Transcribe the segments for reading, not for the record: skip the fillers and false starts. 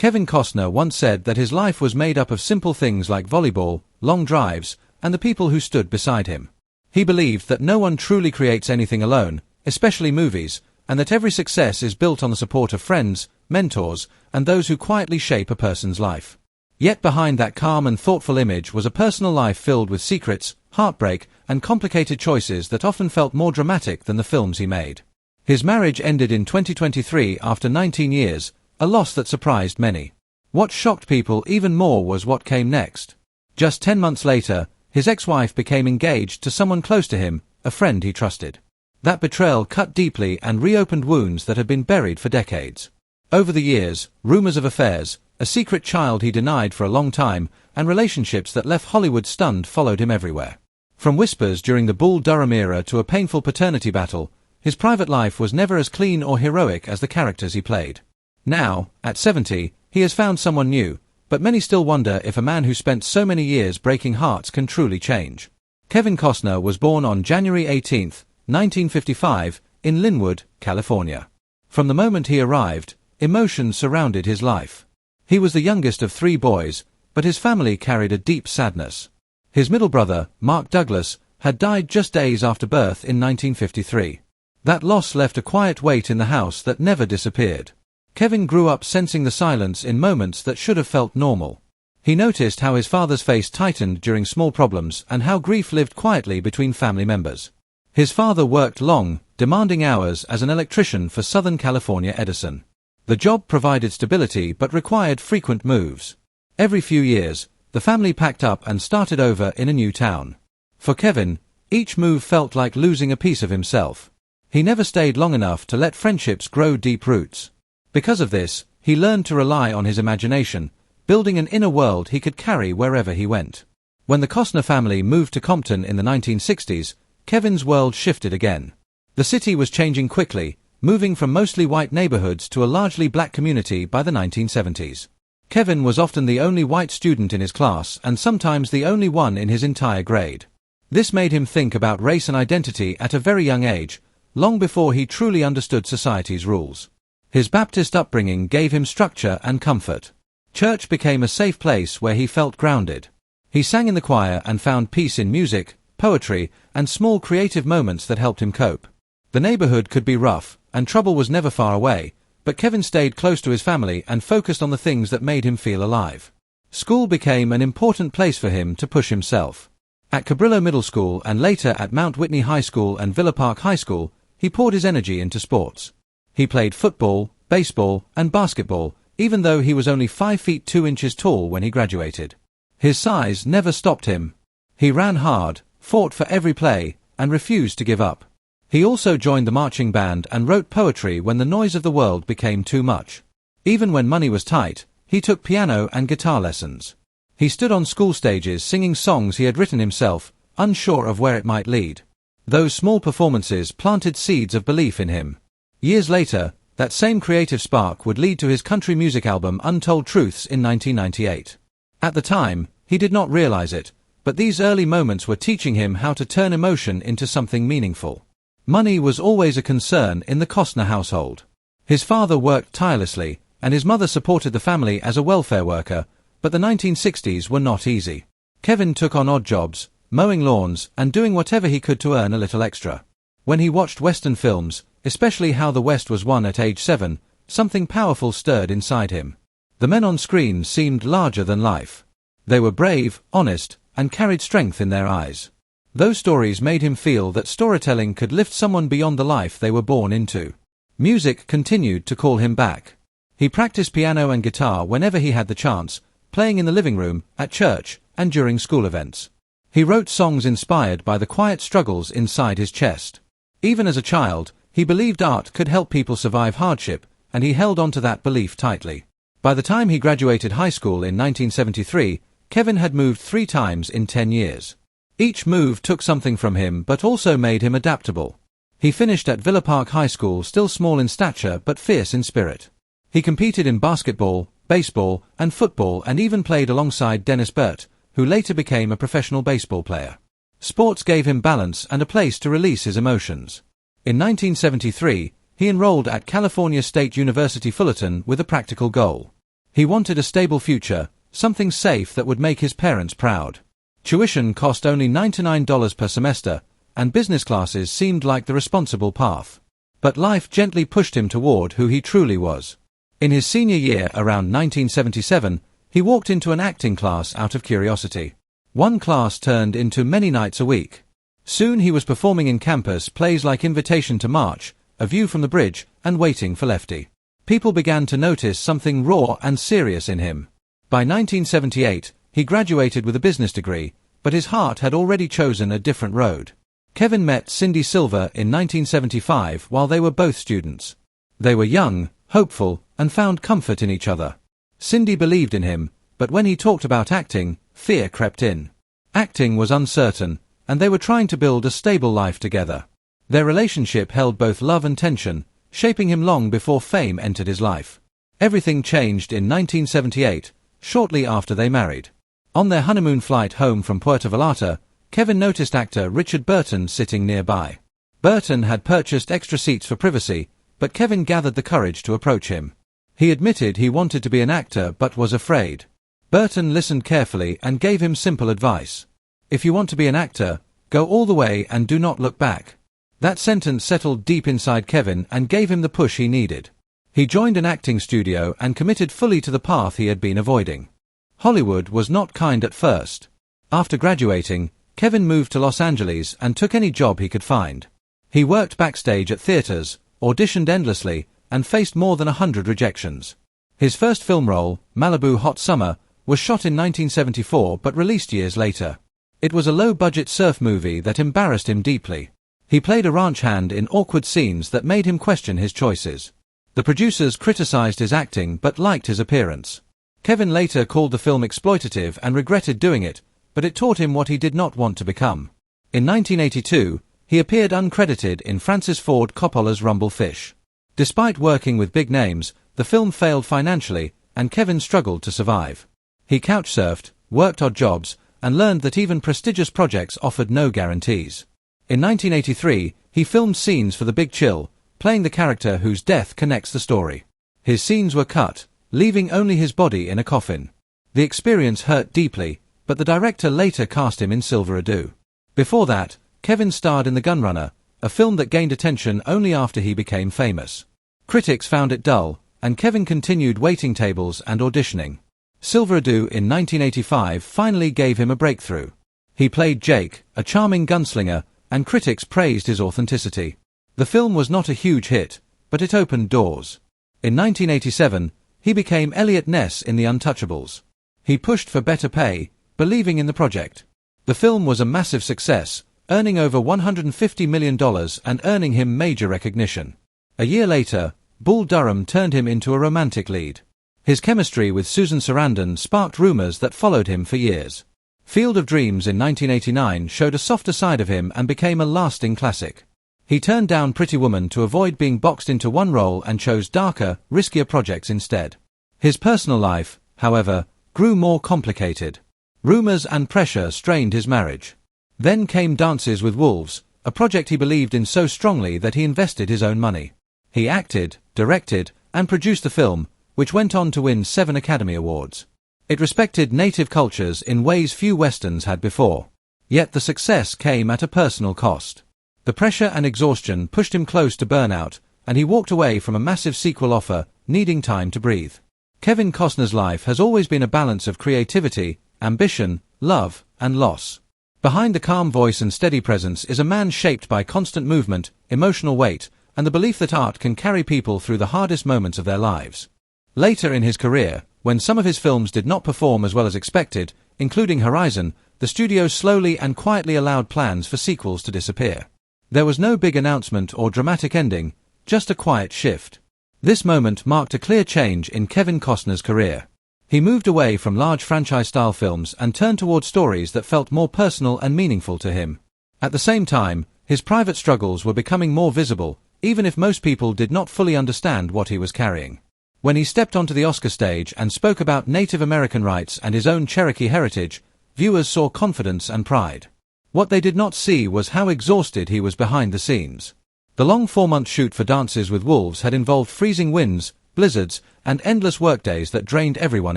Kevin Costner once said that his life was made up of simple things like volleyball, long drives, and the people who stood beside him. He believed that no one truly creates anything alone, especially movies, and that every success is built on the support of friends, mentors, and those who quietly shape a person's life. Yet behind that calm and thoughtful image was a personal life filled with secrets, heartbreak, and complicated choices that often felt more dramatic than the films he made. His marriage ended in 2023 after 19 years, a loss that surprised many. What shocked people even more was what came next. Just 10 months later, his ex-wife became engaged to someone close to him, a friend he trusted. That betrayal cut deeply and reopened wounds that had been buried for decades. Over the years, rumors of affairs, a secret child he denied for a long time, and relationships that left Hollywood stunned followed him everywhere. From whispers during the Bull Durham era to a painful paternity battle, his private life was never as clean or heroic as the characters he played. Now, at 70, he has found someone new, but many still wonder if a man who spent so many years breaking hearts can truly change. Kevin Costner was born on January 18, 1955, in Linwood, California. From the moment he arrived, emotions surrounded his life. He was the youngest of 3 boys, but his family carried a deep sadness. His middle brother, Mark Douglas, had died just days after birth in 1953. That loss left a quiet weight in the house that never disappeared. Kevin grew up sensing the silence in moments that should have felt normal. He noticed how his father's face tightened during small problems and how grief lived quietly between family members. His father worked long, demanding hours as an electrician for Southern California Edison. The job provided stability but required frequent moves. Every few years, the family packed up and started over in a new town. For Kevin, each move felt like losing a piece of himself. He never stayed long enough to let friendships grow deep roots. Because of this, he learned to rely on his imagination, building an inner world he could carry wherever he went. When the Costner family moved to Compton in the 1960s, Kevin's world shifted again. The city was changing quickly, moving from mostly white neighborhoods to a largely black community by the 1970s. Kevin was often the only white student in his class and sometimes the only one in his entire grade. This made him think about race and identity at a very young age, long before he truly understood society's rules. His Baptist upbringing gave him structure and comfort. Church became a safe place where he felt grounded. He sang in the choir and found peace in music, poetry, and small creative moments that helped him cope. The neighborhood could be rough, and trouble was never far away, but Kevin stayed close to his family and focused on the things that made him feel alive. School became an important place for him to push himself. At Cabrillo Middle School and later at Mount Whitney High School and Villa Park High School, he poured his energy into sports. He played football, baseball, and basketball, even though he was only 5 feet 2 inches tall when he graduated. His size never stopped him. He ran hard, fought for every play, and refused to give up. He also joined the marching band and wrote poetry when the noise of the world became too much. Even when money was tight, he took piano and guitar lessons. He stood on school stages singing songs he had written himself, unsure of where it might lead. Those small performances planted seeds of belief in him. Years later, that same creative spark would lead to his country music album Untold Truths in 1998. At the time, he did not realize it, but these early moments were teaching him how to turn emotion into something meaningful. Money was always a concern in the Costner household. His father worked tirelessly, and his mother supported the family as a welfare worker, but the 1960s were not easy. Kevin took on odd jobs, mowing lawns, and doing whatever he could to earn a little extra. When he watched Western films, especially How the West Was Won at age 7, something powerful stirred inside him. The men on screen seemed larger than life. They were brave, honest, and carried strength in their eyes. Those stories made him feel that storytelling could lift someone beyond the life they were born into. Music continued to call him back. He practiced piano and guitar whenever he had the chance, playing in the living room, at church, and during school events. He wrote songs inspired by the quiet struggles inside his chest. Even as a child, he believed art could help people survive hardship, and he held on to that belief tightly. By the time he graduated high school in 1973, Kevin had moved 3 times in 10 years. Each move took something from him but also made him adaptable. He finished at Villa Park High School still small in stature but fierce in spirit. He competed in basketball, baseball, and football and even played alongside Dennis Burt, who later became a professional baseball player. Sports gave him balance and a place to release his emotions. In 1973, he enrolled at California State University Fullerton with a practical goal. He wanted a stable future, something safe that would make his parents proud. Tuition cost only $99 per semester, and business classes seemed like the responsible path. But life gently pushed him toward who he truly was. In his senior year, around 1977, he walked into an acting class out of curiosity. One class turned into many nights a week. Soon he was performing in campus plays like Invitation to March, A View from the Bridge, and Waiting for Lefty. People began to notice something raw and serious in him. By 1978, he graduated with a business degree, but his heart had already chosen a different road. Kevin met Cindy Silver in 1975 while they were both students. They were young, hopeful, and found comfort in each other. Cindy believed in him, but when he talked about acting, fear crept in. Acting was uncertain, and they were trying to build a stable life together. Their relationship held both love and tension, shaping him long before fame entered his life. Everything changed in 1978, shortly after they married. On their honeymoon flight home from Puerto Vallarta, Kevin noticed actor Richard Burton sitting nearby. Burton had purchased extra seats for privacy, but Kevin gathered the courage to approach him. He admitted he wanted to be an actor but was afraid. Burton listened carefully and gave him simple advice. If you want to be an actor, go all the way and do not look back. That sentence settled deep inside Kevin and gave him the push he needed. He joined an acting studio and committed fully to the path he had been avoiding. Hollywood was not kind at first. After graduating, Kevin moved to Los Angeles and took any job he could find. He worked backstage at theaters, auditioned endlessly, and faced more than 100 rejections. His first film role, Malibu Hot Summer, was shot in 1974 but released years later. It was a low-budget surf movie that embarrassed him deeply. He played a ranch hand in awkward scenes that made him question his choices. The producers criticized his acting but liked his appearance. Kevin later called the film exploitative and regretted doing it, but it taught him what he did not want to become. In 1982, he appeared uncredited in Francis Ford Coppola's Rumble Fish. Despite working with big names, the film failed financially, and Kevin struggled to survive. He couch-surfed, worked odd jobs, and learned that even prestigious projects offered no guarantees. In 1983, he filmed scenes for The Big Chill, playing the character whose death connects the story. His scenes were cut, leaving only his body in a coffin. The experience hurt deeply, but the director later cast him in Silver Ado. Before that, Kevin starred in The Gunrunner, a film that gained attention only after he became famous. Critics found it dull, and Kevin continued waiting tables and auditioning. Silver Ado in 1985 finally gave him a breakthrough. He played Jake, a charming gunslinger, and critics praised his authenticity. The film was not a huge hit, but it opened doors. In 1987, he became Elliot Ness in The Untouchables. He pushed for better pay, believing in the project. The film was a massive success, earning over $150 million and earning him major recognition. A year later, Bull Durham turned him into a romantic lead. His chemistry with Susan Sarandon sparked rumors that followed him for years. Field of Dreams in 1989 showed a softer side of him and became a lasting classic. He turned down Pretty Woman to avoid being boxed into one role and chose darker, riskier projects instead. His personal life, however, grew more complicated. Rumors and pressure strained his marriage. Then came Dances with Wolves, a project he believed in so strongly that he invested his own money. He acted, directed, and produced the film, which went on to win 7 Academy Awards. It respected native cultures in ways few westerns had before. Yet the success came at a personal cost. The pressure and exhaustion pushed him close to burnout, and he walked away from a massive sequel offer, needing time to breathe. Kevin Costner's life has always been a balance of creativity, ambition, love, and loss. Behind the calm voice and steady presence is a man shaped by constant movement, emotional weight, and the belief that art can carry people through the hardest moments of their lives. Later in his career, when some of his films did not perform as well as expected, including Horizon, the studio slowly and quietly allowed plans for sequels to disappear. There was no big announcement or dramatic ending, just a quiet shift. This moment marked a clear change in Kevin Costner's career. He moved away from large franchise-style films and turned toward stories that felt more personal and meaningful to him. At the same time, his private struggles were becoming more visible, even if most people did not fully understand what he was carrying. When he stepped onto the Oscar stage and spoke about Native American rights and his own Cherokee heritage, viewers saw confidence and pride. What they did not see was how exhausted he was behind the scenes. The long 4-month shoot for Dances with Wolves had involved freezing winds, blizzards, and endless workdays that drained everyone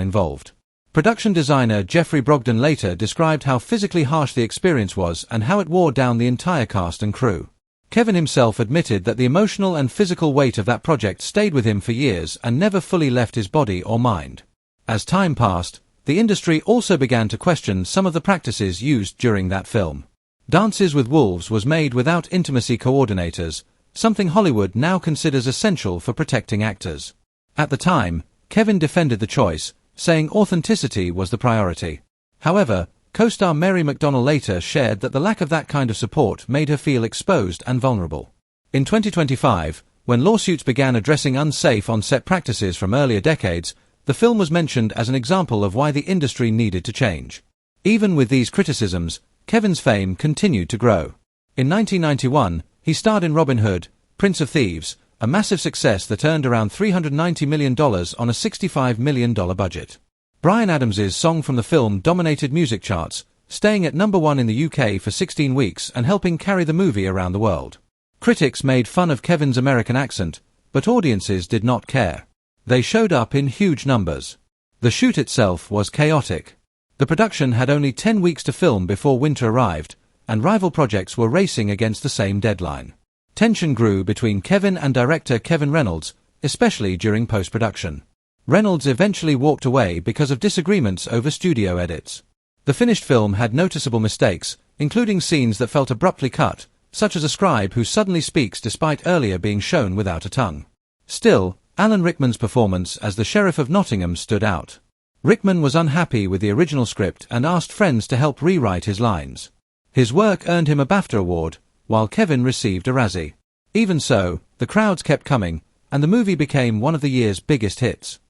involved. Production designer Jeffrey Brogdon later described how physically harsh the experience was and how it wore down the entire cast and crew. Kevin himself admitted that the emotional and physical weight of that project stayed with him for years and never fully left his body or mind. As time passed, the industry also began to question some of the practices used during that film. Dances with Wolves was made without intimacy coordinators, something Hollywood now considers essential for protecting actors. At the time, Kevin defended the choice, saying authenticity was the priority. However, co-star Mary McDonnell later shared that the lack of that kind of support made her feel exposed and vulnerable. In 2025, when lawsuits began addressing unsafe on-set practices from earlier decades, the film was mentioned as an example of why the industry needed to change. Even with these criticisms, Kevin's fame continued to grow. In 1991, he starred in Robin Hood, Prince of Thieves, a massive success that earned around $390 million on a $65 million budget. Bryan Adams's song from the film dominated music charts, staying at #1 in the UK for 16 weeks and helping carry the movie around the world. Critics made fun of Kevin's American accent, but audiences did not care. They showed up in huge numbers. The shoot itself was chaotic. The production had only 10 weeks to film before winter arrived, and rival projects were racing against the same deadline. Tension grew between Kevin and director Kevin Reynolds, especially during post-production. Reynolds eventually walked away because of disagreements over studio edits. The finished film had noticeable mistakes, including scenes that felt abruptly cut, such as a scribe who suddenly speaks despite earlier being shown without a tongue. Still, Alan Rickman's performance as the Sheriff of Nottingham stood out. Rickman was unhappy with the original script and asked friends to help rewrite his lines. His work earned him a BAFTA award, while Kevin received a Razzie. Even so, the crowds kept coming, and the movie became one of the year's biggest hits.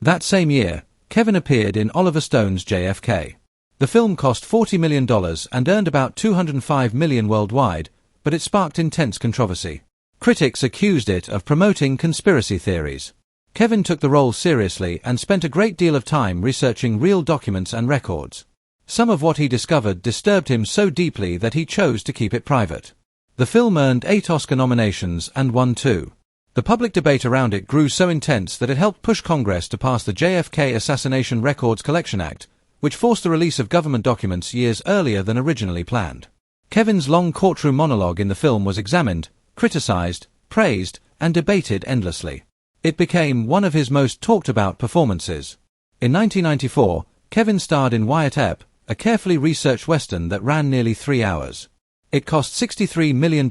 That same year, Kevin appeared in Oliver Stone's JFK. The film cost $40 million and earned about $205 million worldwide, but it sparked intense controversy. Critics accused it of promoting conspiracy theories. Kevin took the role seriously and spent a great deal of time researching real documents and records. Some of what he discovered disturbed him so deeply that he chose to keep it private. The film earned 8 Oscar nominations and won 2. The public debate around it grew so intense that it helped push Congress to pass the JFK Assassination Records Collection Act, which forced the release of government documents years earlier than originally planned. Kevin's long courtroom monologue in the film was examined, criticized, praised, and debated endlessly. It became one of his most talked-about performances. In 1994, Kevin starred in Wyatt Earp, a carefully researched western that ran nearly 3 hours. It cost $63 million,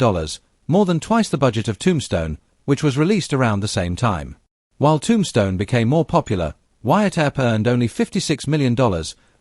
more than twice the budget of Tombstone, which was released around the same time. While Tombstone became more popular, Wyatt Earp earned only $56 million,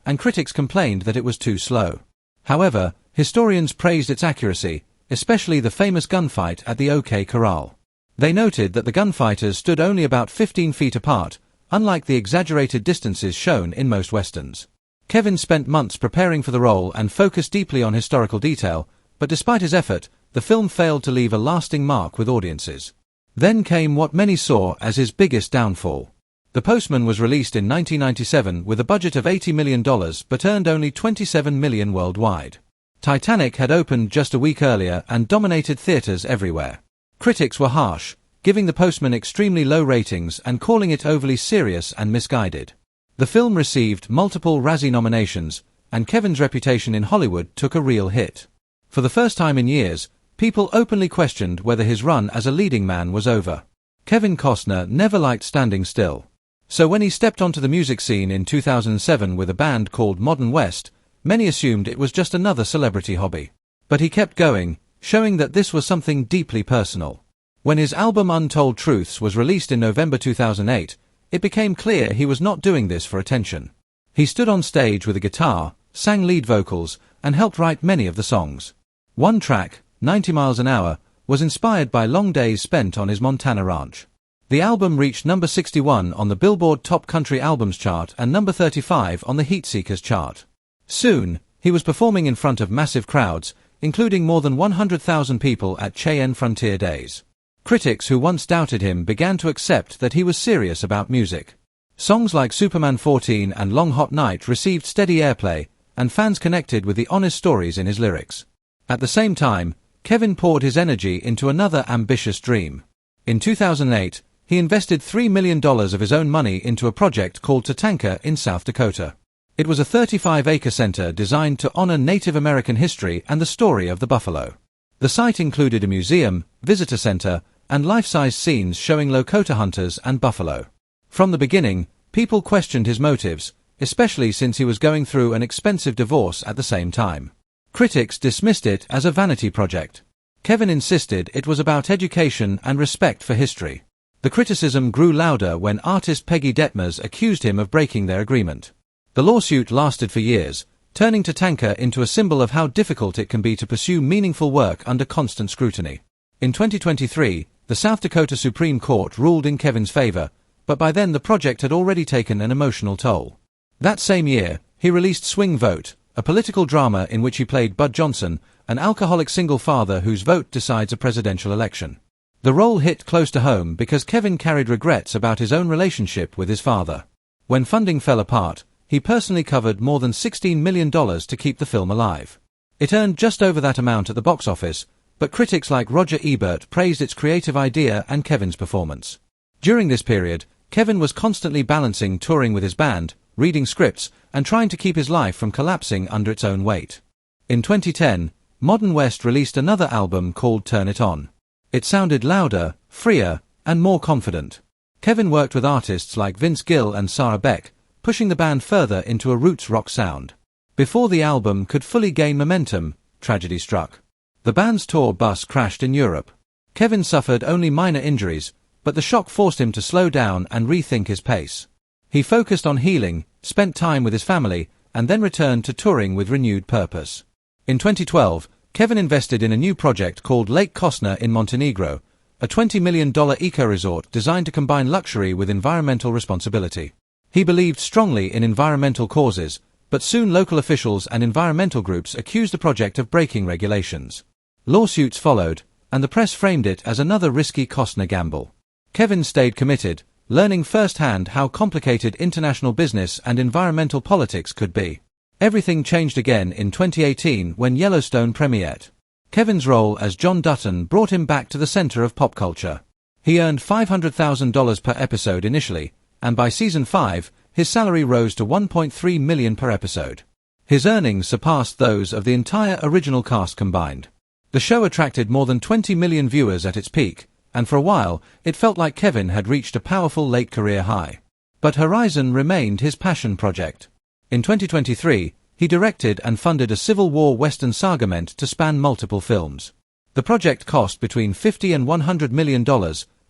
and critics complained that it was too slow. However, historians praised its accuracy, especially the famous gunfight at the OK Corral. They noted that the gunfighters stood only about 15 feet apart, unlike the exaggerated distances shown in most westerns. Kevin spent months preparing for the role and focused deeply on historical detail, but despite his effort, the film failed to leave a lasting mark with audiences. Then came what many saw as his biggest downfall. The Postman was released in 1997 with a budget of $80 million but earned only $27 million worldwide. Titanic had opened just a week earlier and dominated theaters everywhere. Critics were harsh, giving The Postman extremely low ratings and calling it overly serious and misguided. The film received multiple Razzie nominations, and Kevin's reputation in Hollywood took a real hit. For the first time in years, people openly questioned whether his run as a leading man was over. Kevin Costner never liked standing still. So when he stepped onto the music scene in 2007 with a band called Modern West, many assumed it was just another celebrity hobby. But he kept going, showing that this was something deeply personal. When his album Untold Truths was released in November 2008, it became clear he was not doing this for attention. He stood on stage with a guitar, sang lead vocals, and helped write many of the songs. One track, 90 Miles an Hour, was inspired by long days spent on his Montana ranch. The album reached number 61 on the Billboard Top Country Albums chart and number 35 on the Heatseekers chart. Soon, he was performing in front of massive crowds, including more than 100,000 people at Cheyenne Frontier Days. Critics who once doubted him began to accept that he was serious about music. Songs like Superman 14 and Long Hot Night received steady airplay, and fans connected with the honest stories in his lyrics. At the same time, Kevin poured his energy into another ambitious dream. In 2008, he invested $3 million of his own money into a project called Tatanka in South Dakota. It was a 35-acre center designed to honor Native American history and the story of the buffalo. The site included a museum, visitor center, and life-size scenes showing Lakota hunters and buffalo. From the beginning, people questioned his motives, especially since he was going through an expensive divorce at the same time. Critics dismissed it as a vanity project. Kevin insisted it was about education and respect for history. The criticism grew louder when artist Peggy Detmers accused him of breaking their agreement. The lawsuit lasted for years, turning Tatanka into a symbol of how difficult it can be to pursue meaningful work under constant scrutiny. In 2023, the South Dakota Supreme Court ruled in Kevin's favor, but by then the project had already taken an emotional toll. That same year, he released Swing Vote, a political drama in which he played Bud Johnson, an alcoholic single father whose vote decides a presidential election. The role hit close to home because Kevin carried regrets about his own relationship with his father. When funding fell apart, he personally covered more than $16 million to keep the film alive. It earned just over that amount at the box office, but critics like Roger Ebert praised its creative idea and Kevin's performance. During this period, Kevin was constantly balancing touring with his band, reading scripts, and trying to keep his life from collapsing under its own weight. In 2010, Modern West released another album called Turn It On. It sounded louder, freer, and more confident. Kevin worked with artists like Vince Gill and Sarah Beck, pushing the band further into a roots rock sound. Before the album could fully gain momentum, tragedy struck. The band's tour bus crashed in Europe. Kevin suffered only minor injuries, but the shock forced him to slow down and rethink his pace. He focused on healing, spent time with his family, and then returned to touring with renewed purpose. In 2012, Kevin invested in a new project called Lake Kostner in Montenegro, a $20 million eco-resort designed to combine luxury with environmental responsibility. He believed strongly in environmental causes, but soon local officials and environmental groups accused the project of breaking regulations. Lawsuits followed, and the press framed it as another risky Costner gamble. Kevin stayed committed, learning firsthand how complicated international business and environmental politics could be. Everything changed again in 2018 when Yellowstone premiered. Kevin's role as John Dutton brought him back to the center of pop culture. He earned $500,000 per episode initially, and by season 5, his salary rose to $1.3 million per episode. His earnings surpassed those of the entire original cast combined. The show attracted more than 20 million viewers at its peak, and for a while, it felt like Kevin had reached a powerful late career high. But Horizon remained his passion project. In 2023, he directed and funded a Civil War Western saga meant to span multiple films. The project cost between $50 and $100 million,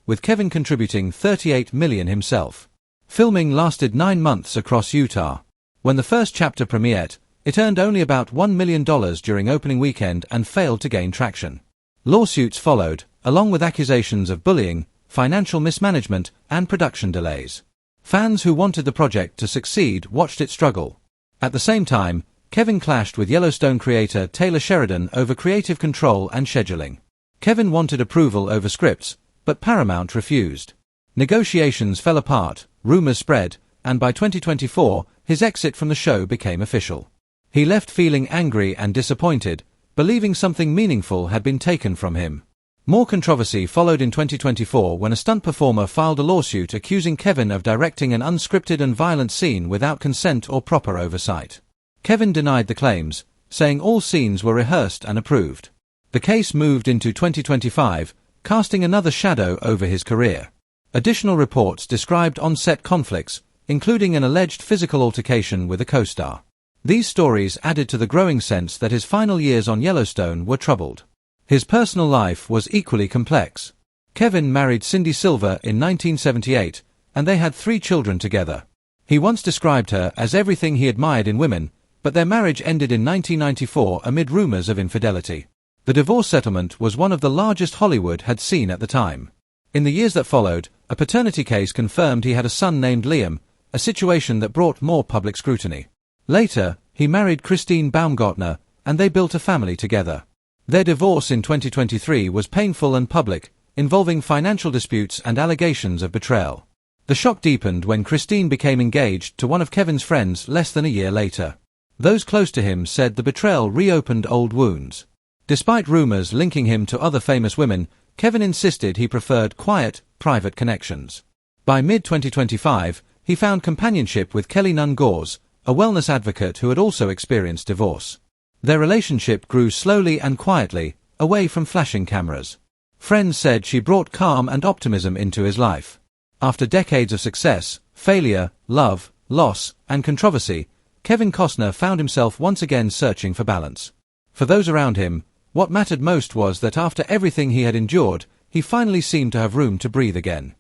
with Kevin contributing $38 million himself. Filming lasted 9 months across Utah. When the first chapter premiered, it earned only about $1 million during opening weekend and failed to gain traction. Lawsuits followed, along with accusations of bullying, financial mismanagement, and production delays. Fans who wanted the project to succeed watched it struggle. At the same time, Kevin clashed with Yellowstone creator Taylor Sheridan over creative control and scheduling. Kevin wanted approval over scripts, but Paramount refused. Negotiations fell apart, rumors spread, and by 2024, his exit from the show became official. He left feeling angry and disappointed, believing something meaningful had been taken from him. More controversy followed in 2024 when a stunt performer filed a lawsuit accusing Kevin of directing an unscripted and violent scene without consent or proper oversight. Kevin denied the claims, saying all scenes were rehearsed and approved. The case moved into 2025, casting another shadow over his career. Additional reports described on-set conflicts, including an alleged physical altercation with a co-star. These stories added to the growing sense that his final years on Yellowstone were troubled. His personal life was equally complex. Kevin married Cindy Silver in 1978, and they had 3 children together. He once described her as everything he admired in women, but their marriage ended in 1994 amid rumors of infidelity. The divorce settlement was one of the largest Hollywood had seen at the time. In the years that followed, a paternity case confirmed he had a son named Liam, a situation that brought more public scrutiny. Later, he married Christine Baumgartner, and they built a family together. Their divorce in 2023 was painful and public, involving financial disputes and allegations of betrayal. The shock deepened when Christine became engaged to one of Kevin's friends less than a year later. Those close to him said the betrayal reopened old wounds. Despite rumors linking him to other famous women, Kevin insisted he preferred quiet, private connections. By mid-2025, he found companionship with Kelly Nunn Gores, a wellness advocate who had also experienced divorce. Their relationship grew slowly and quietly, away from flashing cameras. Friends said she brought calm and optimism into his life. After decades of success, failure, love, loss, and controversy, Kevin Costner found himself once again searching for balance. For those around him, what mattered most was that after everything he had endured, he finally seemed to have room to breathe again.